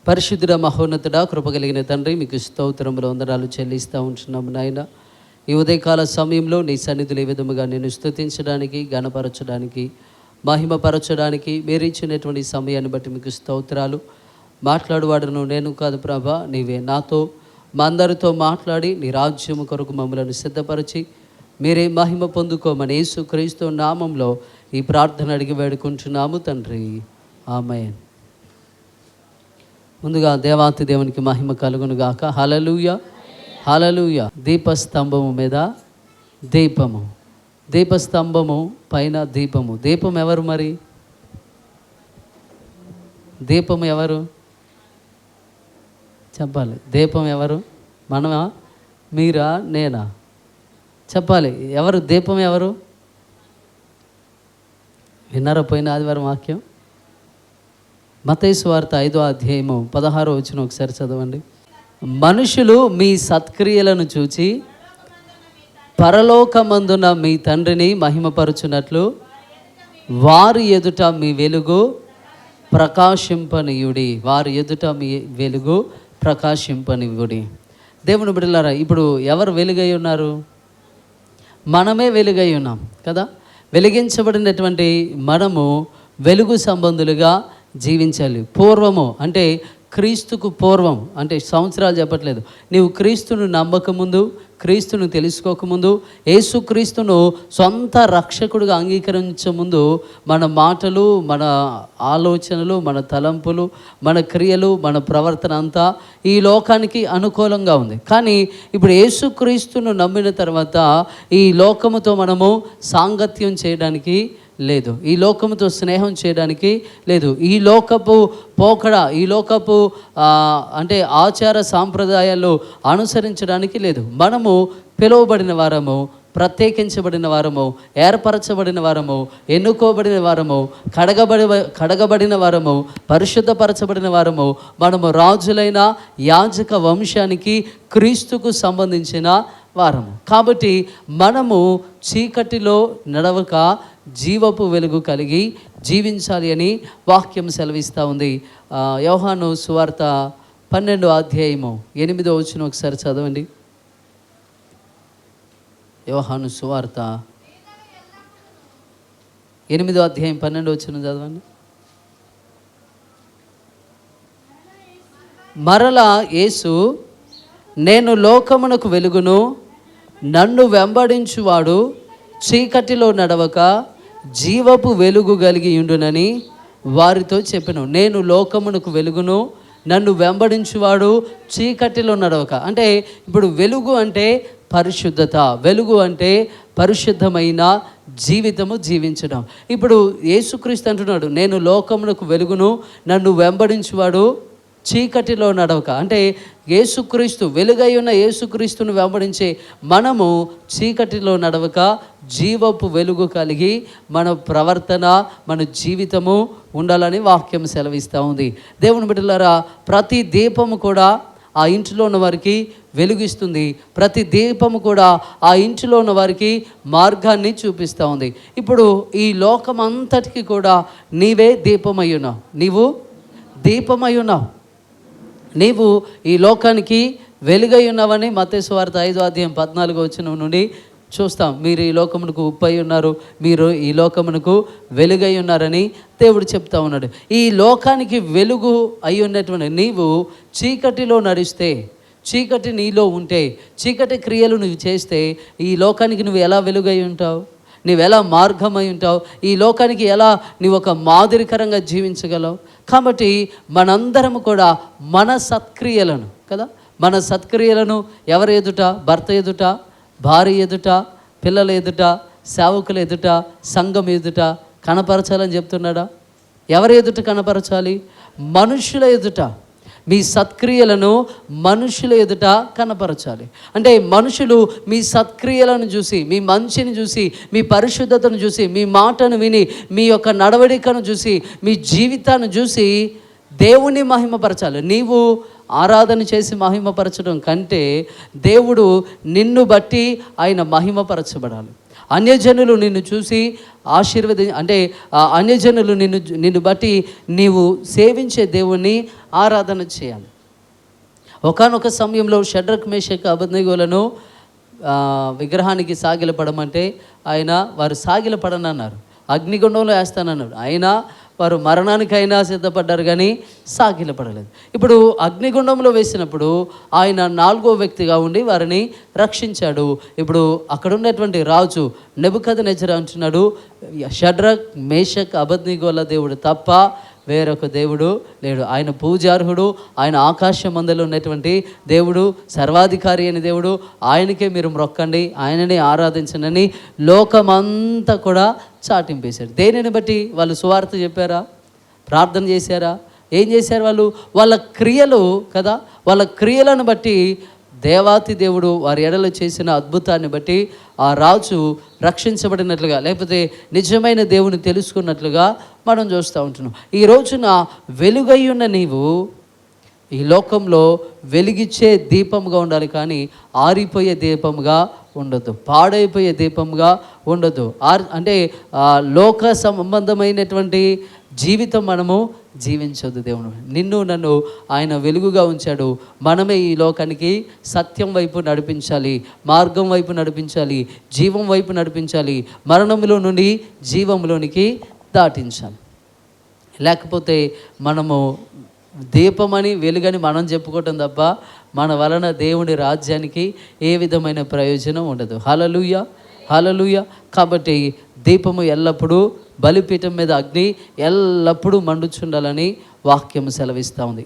పరిశుద్ధుడ మహోన్నతుడ కృప కలిగిన తండ్రి, మీకు స్తోత్రములు వందనాలు చెల్లిస్తూ ఉంటున్నాము నాయన. ఈ ఉదయకాల సమయంలో నీ సన్నిధులు ఏ విధముగా నేను స్తుతించడానికి, గణపరచడానికి, మహిమపరచడానికి మీరు ఇచ్చినటువంటి సమయాన్ని బట్టి మీకు స్తోత్రాలు. మాట్లాడువాడును నేను కాదు ప్రభా, నీవే నాతో మా అందరితో మాట్లాడి నీ రాజ్యము కొరకు మమ్మలను సిద్ధపరిచి మీరే మహిమ పొందుకోమని యేసుక్రీస్తు నామంలో ఈ ప్రార్థన అడిగి వేడుకుంటున్నాము తండ్రి, ఆమేన్. ముందుగా దేవాతి దేవునికి మహిమ కలుగును గాక. హల్లెలూయా, హల్లెలూయా. దీపస్తంభము మీద దీపము, దీపస్తంభము పైన దీపము. దీపం ఎవరు మరి? దీపం ఎవరు చెప్పాలి? దీపం ఎవరు? మనమా, మీరా, నేనా? చెప్పాలి. ఎవరు దీపం? ఎవరు విన్నారా పోయిన ఆదివారం వాక్యం? మత్తయి సువార్త 5వ అధ్యాయము 16వ వచనం ఒకసారి చదవండి. మనుషులు మీ సత్క్రియలను చూచి పరలోకమందున మీ తండ్రిని మహిమపరచునట్లు వారి ఎదుట మీ వెలుగు ప్రకాశింపనీయుడి. వారి ఎదుట మీ వెలుగు ప్రకాశింపనివ్వుడి. దేవుని బిడ్డలారా, ఇప్పుడు ఎవరు వెలుగై ఉన్నారు? మనమే వెలుగై ఉన్నాం కదా. వెలిగించబడినటువంటి మనము వెలుగు సంబంధులుగా జీవించాలి. పూర్వము అంటే క్రీస్తుకు పూర్వం, అంటే సంవత్సరాలు చెప్పట్లేదు. నీవు క్రీస్తును నమ్మకముందు, క్రీస్తును తెలుసుకోకముందు, యేసుక్రీస్తును సొంత రక్షకుడిగా అంగీకరించముందు మన మాటలు, మన ఆలోచనలు, మన తలంపులు, మన క్రియలు, మన ప్రవర్తన అంతా ఈ లోకానికి అనుకూలంగా ఉంది. కానీ ఇప్పుడు యేసుక్రీస్తును నమ్మిన తర్వాత ఈ లోకముతో మనము సాంగత్యం చేయడానికి లేదు, ఈ లోకముతో స్నేహం చేయడానికి లేదు, ఈ లోకపు పోకడ, ఈ లోకపు అంటే ఆచార సాంప్రదాయాలు అనుసరించడానికి లేదు. మనము పిలువబడిన వారము, ప్రత్యేకించబడిన వారము, ఏర్పరచబడిన వారము, ఎన్నుకోబడిన వారము, కడగబడిన వారము, పరిశుద్ధపరచబడిన వారము. మనము రాజులైన యాజక వంశానికి, క్రీస్తుకు సంబంధించిన వారము. కాబట్టి మనము చీకటిలో నడవక జీవపు వెలుగు కలిగి జీవించాలి అని వాక్యం సెలవిస్తూ ఉంది. యోహాను సువార్త 12వ అధ్యాయము 8వ వచనం ఒకసారి చదవండి. యోహాను సువార్త 8వ అధ్యాయం 12వ వచనం చదవండి. మరలా యేసు, నేను లోకమునకు వెలుగును, నన్ను వెంబడించువాడు చీకటిలో నడవక జీవపు వెలుగు కలిగి ఉండునని వారితో చెప్పెను. నేను లోకమునకు వెలుగును, నన్ను వెంబడించువాడు చీకటిలో నడవక. అంటే ఇప్పుడు వెలుగు అంటే పరిశుద్ధత, వెలుగు అంటే పరిశుద్ధమైన జీవితము జీవించడం. ఇప్పుడు యేసుక్రీస్తు అంటున్నాడు, నేను లోకమునకు వెలుగును, నన్ను వెంబడించువాడు చీకటిలో నడవక. అంటే యేసుక్రీస్తు, వెలుగై ఉన్న యేసుక్రీస్తును వెంబడించే మనము చీకటిలో నడవక జీవపు వెలుగు కలిగి మన ప్రవర్తన, మన జీవితము ఉండాలని వాక్యం సెలవిస్తూ ఉంది. దేవుని బిడ్డలారా, ప్రతి దీపము కూడా ఆ ఇంటిలో ఉన్న వారికి వెలుగిస్తుంది. ప్రతి దీపము కూడా ఆ ఇంటిలో ఉన్న వారికి మార్గాన్ని చూపిస్తూ ఉంది. ఇప్పుడు ఈ లోకం అంతటికి కూడా నీవే దీపమై ఉన్నావు, నీవు దీపమై ఉన్నావు, నీవు ఈ లోకానికి వెలుగై ఉన్నావని మత్తయి సువార్త 5వ అధ్యాయం 14వ వచనం నుండి చూస్తాం. మీరు ఈ లోకమునకు ఉప్పై ఉన్నారు, మీరు ఈ లోకమునకు వెలుగై ఉన్నారని దేవుడు చెప్తా ఉన్నాడు. ఈ లోకానికి వెలుగు అయి ఉన్నటువంటి నీవు చీకటిలో నడిస్తే, చీకటి నీలో ఉంటే, చీకటి క్రియలు నువ్వు చేస్తే ఈ లోకానికి నువ్వు ఎలా వెలుగై ఉంటావు? నీవెలా మార్గమై ఉంటావు? ఈ లోకానికి ఎలా నీవు ఒక మాదిరికరంగా జీవించగలవు? కాబట్టి మనందరము కూడా మన సత్క్రియలను కదా, మన సత్క్రియలను ఎవరి ఎదుట? భర్త ఎదుట, భార్య ఎదుట, పిల్లల ఎదుట, సేవకుల ఎదుట, సంఘం ఎదుట కనపరచాలని చెప్తున్నాడా? ఎవరి ఎదుట కనపరచాలి? మనుషుల ఎదుట. మీ సత్క్రియలను మనుషుల ఎదుట కనపరచాలి. అంటే మనుషులు మీ సత్క్రియలను చూసి, మీ మంచిని చూసి, మీ పరిశుద్ధతను చూసి, మీ మాటను విని, మీ యొక్క నడవడికను చూసి, మీ జీవితాన్ని చూసి దేవుని మహిమపరచాలి. నీవు ఆరాధన చేసి మహిమపరచడం కంటే దేవుడు నిన్ను బట్టి ఆయన మహిమపరచబడాలి. అన్యజనులు నిన్ను చూసి అంటే అన్యజనులు నిన్ను బట్టి నీవు సేవించే దేవుణ్ణి ఆరాధన చేయాలి. ఒకానొక సమయంలో షడ్రక్ మేషక్ అబేద్నెగోలను విగ్రహానికి సాగిలపడమంటే వారు సాగిలపడనన్నారు, అగ్నిగుండంలో వేస్తానన్నాడు. అయినా వారు మరణానికైనా సిద్ధపడ్డారు కానీ సాగిలపడలేదు. ఇప్పుడు అగ్నిగుండంలో వేసినప్పుడు ఆయన 4వ వ్యక్తిగా ఉండి వారిని రక్షించాడు. ఇప్పుడు అక్కడ ఉన్నటువంటి రాజు నెబుకద్నెజర్ అంటున్నాడు, షడ్రక్ మేషక్ అబేద్నెగోల దేవుడు తప్ప వేరొక దేవుడు లేడు. ఆయన పూజార్హుడు, ఆయన ఆకాశమందులో ఉన్నటువంటి దేవుడు, సర్వాధికారి అయిన దేవుడు, ఆయనకే మీరు మొక్కండి, ఆయననే ఆరాధించనని లోకమంతా కూడా చాటింపేశారు. దేనిని బట్టి? వాళ్ళు సువార్త చెప్పారా? ప్రార్థన చేశారా? ఏం చేశారు వాళ్ళు? వాళ్ళ క్రియలు కదా, వాళ్ళ క్రియలను బట్టి దేవాతి దేవుడు వారి ఎడలో చేసిన అద్భుతాన్ని బట్టి ఆ రాజు రక్షించబడినట్లుగా, లేకపోతే నిజమైన దేవుని తెలుసుకున్నట్లుగా మనం చూస్తూ ఉంటున్నాం. ఈ రోజున వెలుగయ్యున్న నీవు ఈ లోకంలో వెలిగిచ్చే దీపంగా ఉండాలి, కానీ ఆరిపోయే దీపంగా ఉండొద్దు, పాడైపోయే దీపంగా ఉండొద్దు. అంటే లోక సంబంధమైనటువంటి జీవితం మనము జీవించొద్దు. దేవుడు నిన్ను నన్ను ఆయన వెలుగుగా ఉంచాడు. మనమే ఈ లోకానికి సత్యం వైపు నడిపించాలి, మార్గం వైపు నడిపించాలి, జీవం వైపు నడిపించాలి, మరణంలో నుండి జీవంలోనికి దాటించాలి. లేకపోతే మనము దీపమని వెలుగని మనం చెప్పుకోవటం తప్ప మన వలన దేవుని రాజ్యానికి ఏ విధమైన ప్రయోజనం ఉండదు. హల్లెలూయా, హల్లెలూయా. కాబట్టి దీపము ఎల్లప్పుడూ, బలిపీఠం మీద అగ్ని ఎల్లప్పుడూ మండుచుండాలని వాక్యం సెలవిస్తూ ఉంది.